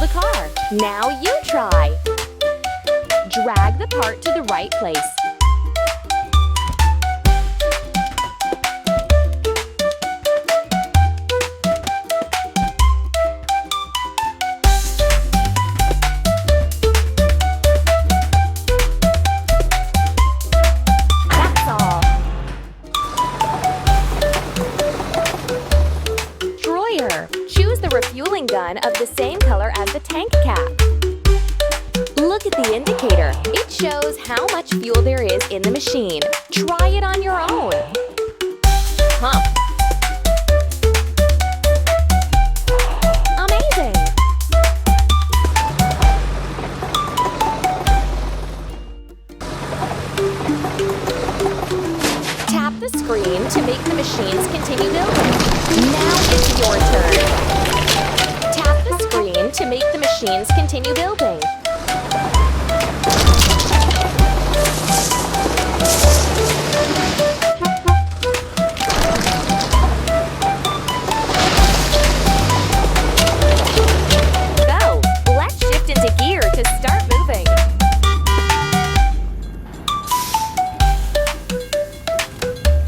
the car. Now you try. Drag the part to the right place. That's all. Destroyer. Choose the refueling gun of the same color as the tank cap. Look at the indicator. It shows how much fuel there is in the machine. Try it on your own. Pump. Amazing! Tap the screen to make the machines continue building. Now it's your turn. Tap the screen to make the machines continue building. Go! Let's shift into gear to start moving.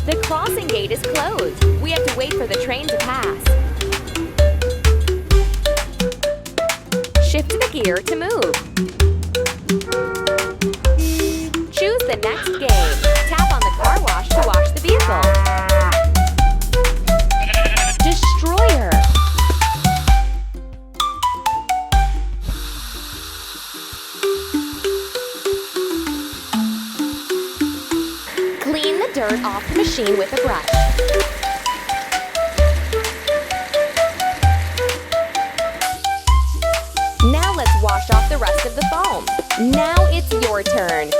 The crossing gate is closed. We have to wait for the train to pass. Shift the gear to move. Choose the next game. Tap on the car wash to wash the vehicle. Destroyer. Clean the dirt off the machine with a brush. Now let's wash off the rest of the foam. Now it's your turn.